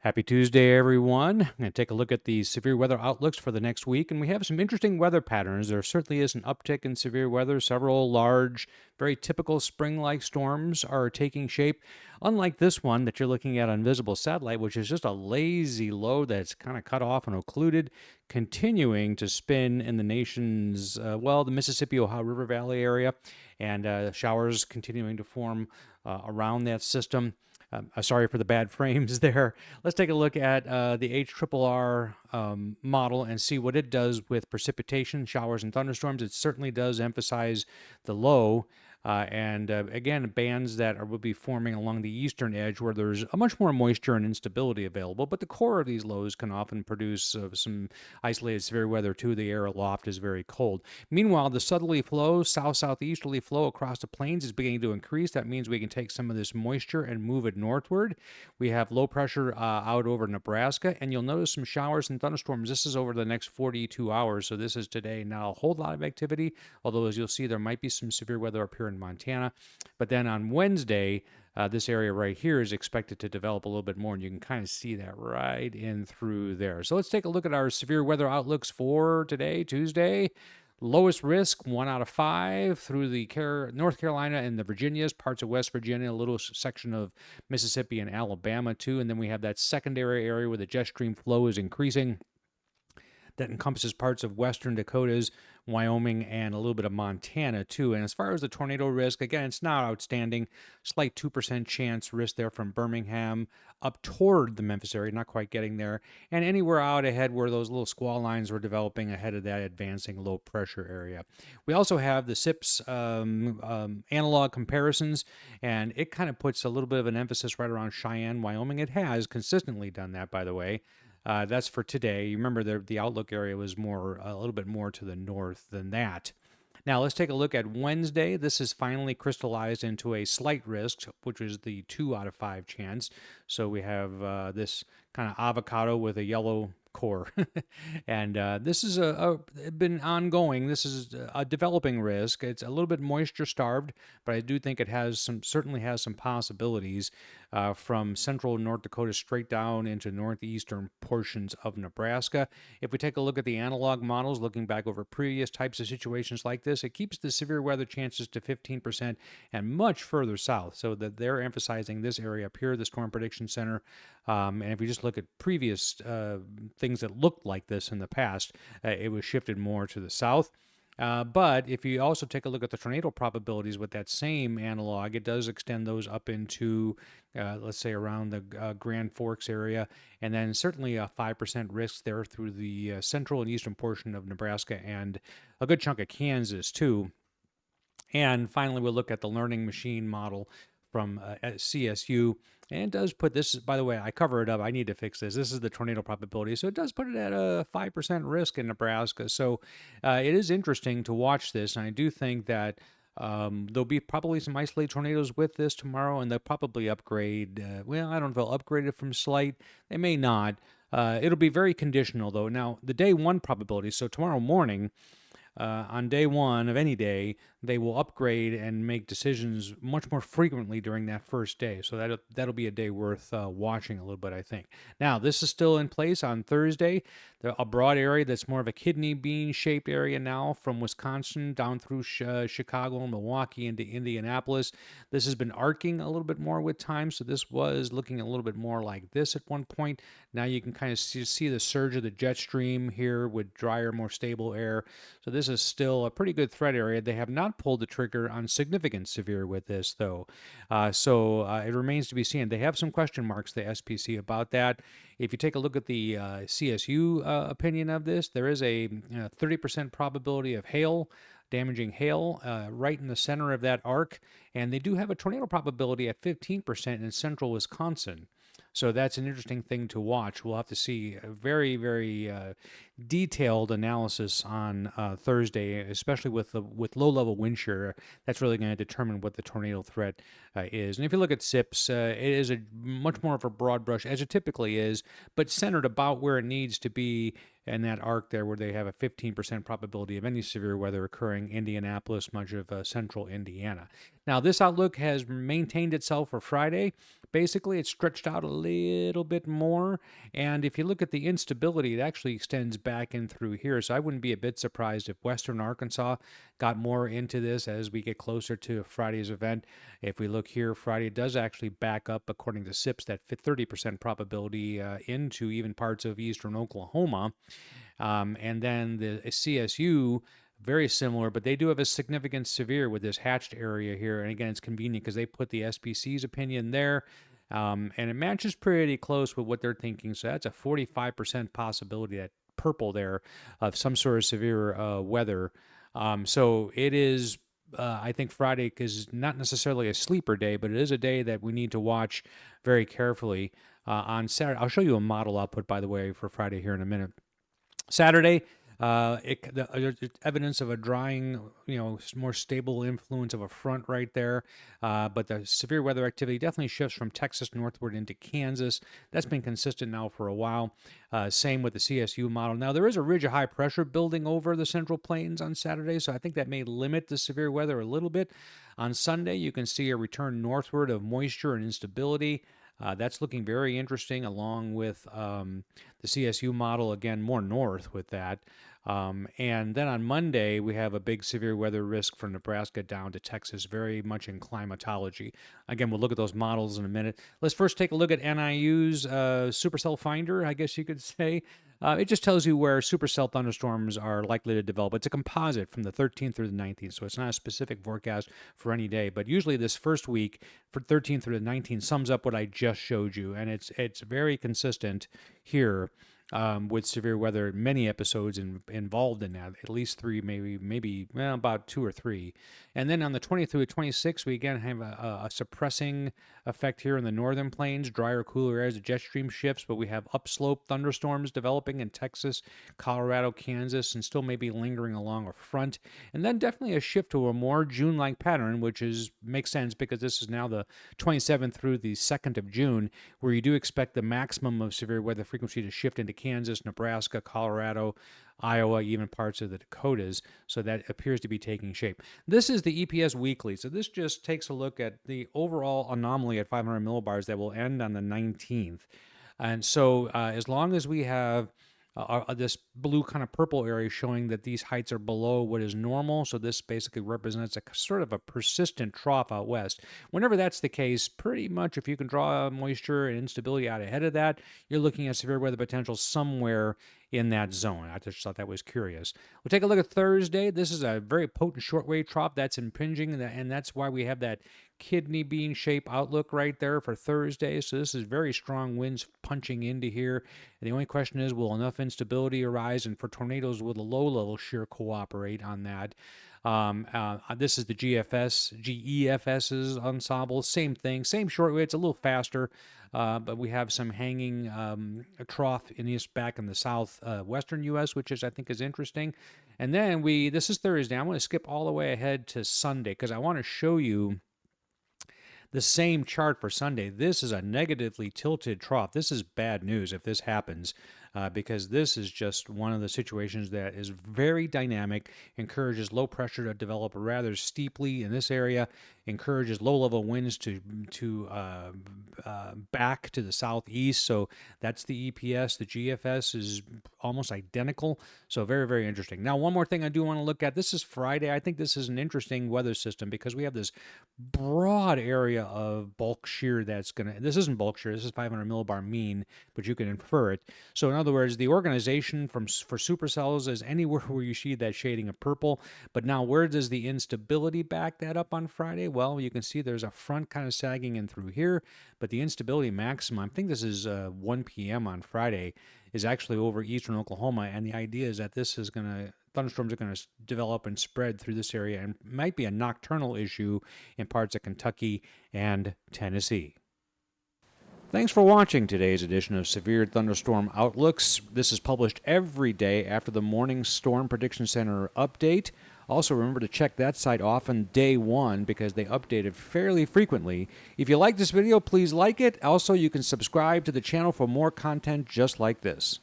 Happy Tuesday, everyone. I'm going to take a look at the severe weather outlooks for the next week, and we have some interesting weather patterns. There certainly is an uptick in severe weather. Several large, very typical spring-like storms are taking shape, unlike this one that you're looking at on visible satellite, which is just a lazy low that's kind of cut off and occluded, continuing to spin in the nation's, the Mississippi, Ohio River Valley area, and showers continuing to form around that system. Sorry for the bad frames there. Let's take a look at the HRRR model and see what it does with precipitation, showers, and thunderstorms. It certainly does emphasize the low. Again, bands that will be forming along the eastern edge where there's a much more moisture and instability available, but the core of these lows can often produce some isolated severe weather too. The air aloft is very cold. Meanwhile, the southerly flow, south-southeasterly flow across the plains is beginning to increase. That means we can take some of this moisture and move it northward. We have low pressure out over Nebraska, and you'll notice some showers and thunderstorms. This is over the next 42 hours, so this is today. Now, a whole lot of activity, although as you'll see, there might be some severe weather up here in Montana. But then on Wednesday, this area right here is expected to develop a little bit more, and you can kind of see that right in through there. So let's take a look at our severe weather outlooks for today, Tuesday. Lowest risk, 1 out of 5 through the North Carolina and the Virginias, parts of West Virginia, a little section of Mississippi and Alabama too. And then we have that secondary area where the jet stream flow is increasing. That encompasses parts of western Dakotas, Wyoming, and a little bit of Montana, too. And as far as the tornado risk, again, it's not outstanding. Slight 2% chance risk there from Birmingham up toward the Memphis area, not quite getting there. And anywhere out ahead where those little squall lines were developing ahead of that advancing low pressure area. We also have the SIPS analog comparisons, and it kind of puts a little bit of an emphasis right around Cheyenne, Wyoming. It has consistently done that, by the way. That's for today. You remember the outlook area was a little bit more to the north than that. Now let's take a look at Wednesday. This is finally crystallized into a slight risk, which is the 2 out of 5 chance. So we have this kind of avocado with a yellow core. And this is been ongoing. This is a developing risk. It's a little bit moisture starved, but I do think it certainly has some possibilities from central North Dakota straight down into northeastern portions of Nebraska. If we take a look at the analog models, looking back over previous types of situations like this, it keeps the severe weather chances to 15% and much further south. So that they're emphasizing this area up here, the Storm Prediction Center. And if we just look at previous things that looked like this in the past, it was shifted more to the south. But if you also take a look at the tornado probabilities with that same analog, it does extend those up into, let's say, around the Grand Forks area, and then certainly a 5% risk there through the central and eastern portion of Nebraska and a good chunk of Kansas, too. And finally, we'll look at the learning machine model from CSU. And it does put this, by the way, I cover it up. I need to fix this. This is the tornado probability. So it does put it at a 5% risk in Nebraska. So it is interesting to watch this. And I do think that there'll be probably some isolated tornadoes with this tomorrow, and they'll probably upgrade. I don't know if they'll upgrade it from slight. They may not. It'll be very conditional, though. Now, the day one probability, so tomorrow morning, on day one of any day, they will upgrade and make decisions much more frequently during that first day. So that'll be a day worth watching a little bit, I think. Now, this is still in place on Thursday. A broad area that's more of a kidney bean shaped area now from Wisconsin down through Chicago, Milwaukee into Indianapolis. This has been arcing a little bit more with time. So this was looking a little bit more like this at one point. Now you can kind of see the surge of the jet stream here with drier, more stable air. So this is still a pretty good threat area. They have not pulled the trigger on significant severe with this, though. So it remains to be seen. They have some question marks, the SPC, about that. If you take a look at the CSU opinion of this, there is a 30% probability of damaging hail right in the center of that arc. And they do have a tornado probability at 15% in central Wisconsin. So that's an interesting thing to watch. We'll have to see a very, very detailed analysis on Thursday, especially with low-level wind shear. That's really going to determine what the tornado threat is. And if you look at SIPS, it is a much more of a broad brush, as it typically is, but centered about where it needs to be in that arc there where they have a 15% probability of any severe weather occurring, Indianapolis, much of central Indiana. Now, this outlook has maintained itself for Friday, Basically, it's stretched out a little bit more. And if you look at the instability, it actually extends back in through here. So I wouldn't be a bit surprised if western Arkansas got more into this as we get closer to Friday's event. If we look here, Friday does actually back up, according to SIPS, that 30% probability into even parts of eastern Oklahoma. And then the CSU, very similar, but they do have a significant severe with this hatched area here. And again, it's convenient because they put the SPC's opinion there. And it matches pretty close with what they're thinking. So that's a 45% possibility, that purple there, of some sort of severe weather. So it is, I think Friday is not necessarily a sleeper day, but it is a day that we need to watch very carefully. On Saturday, I'll show you a model output, by the way, for Friday here in a minute. Saturday, there's evidence of a drying, more stable influence of a front right there. But the severe weather activity definitely shifts from Texas northward into Kansas. That's been consistent now for a while. Same with the CSU model. Now, there is a ridge of high pressure building over the Central Plains on Saturday, so I think that may limit the severe weather a little bit. On Sunday, you can see a return northward of moisture and instability. That's looking very interesting, along with the CSU model, again, more north with that. And then on Monday, we have a big severe weather risk from Nebraska down to Texas, very much in climatology. Again, we'll look at those models in a minute. Let's first take a look at NIU's supercell finder, I guess you could say. It just tells you where supercell thunderstorms are likely to develop. It's a composite from the 13th through the 19th, so it's not a specific forecast for any day. But usually this first week, for 13th through the 19th, sums up what I just showed you, and it's very consistent here. With severe weather, many episodes involved in that, at least three, maybe about two or three. And then on the 20th through the 26th, we again have a suppressing effect here in the northern plains, drier, cooler areas, the jet stream shifts, but we have upslope thunderstorms developing in Texas, Colorado, Kansas, and still maybe lingering along a front. And then definitely a shift to a more June-like pattern, which makes sense because this is now the 27th through the 2nd of June, where you do expect the maximum of severe weather frequency to shift into Kansas, Nebraska, Colorado, Iowa, even parts of the Dakotas. So that appears to be taking shape. This is the EPS weekly. So this just takes a look at the overall anomaly at 500 millibars that will end on the 19th. And so as long as we have this blue kind of purple area showing that these heights are below what is normal. So this basically represents a sort of a persistent trough out west. Whenever that's the case, pretty much if you can draw moisture and instability out ahead of that, you're looking at severe weather potential somewhere in that zone. I just thought that was curious. We'll take a look at Thursday. This is a very potent shortwave trough that's impinging, and that's why we have that kidney bean shape outlook right there for Thursday. So this is very strong winds punching into here. And the only question is, will enough instability arise? And for tornadoes, will the low-level shear cooperate on that? This is the GEFS's ensemble. Same thing, same shortwave. It's a little faster, but we have some hanging trough back in the south western U.S., which I think is interesting. And then this is Thursday. I'm going to skip all the way ahead to Sunday because I want to show you the same chart for Sunday. This is a negatively tilted trough. This is bad news if this happens, because this is just one of the situations that is very dynamic, encourages low pressure to develop rather steeply in this area, encourages low-level winds to back to the southeast. So that's the EPS. The GFS is almost identical. So very, very interesting. Now, one more thing I do want to look at. This is Friday. I think this is an interesting weather system because we have this broad area of bulk shear that's going to, this isn't bulk shear, this is 500 millibar mean, but you can infer it. So in other words, the organization for supercells is anywhere where you see that shading of purple. But now where does the instability back that up on Friday? Well, you can see there's a front kind of sagging in through here, but the instability maximum, I think this is 1 p.m. on Friday, is actually over eastern Oklahoma. And the idea is that thunderstorms are going to develop and spread through this area and might be a nocturnal issue in parts of Kentucky and Tennessee. Thanks for watching today's edition of Severe Thunderstorm Outlooks. This is published every day after the morning Storm Prediction Center update. Also, remember to check that site off on day one because they update it fairly frequently. If you like this video, please like it. Also, you can subscribe to the channel for more content just like this.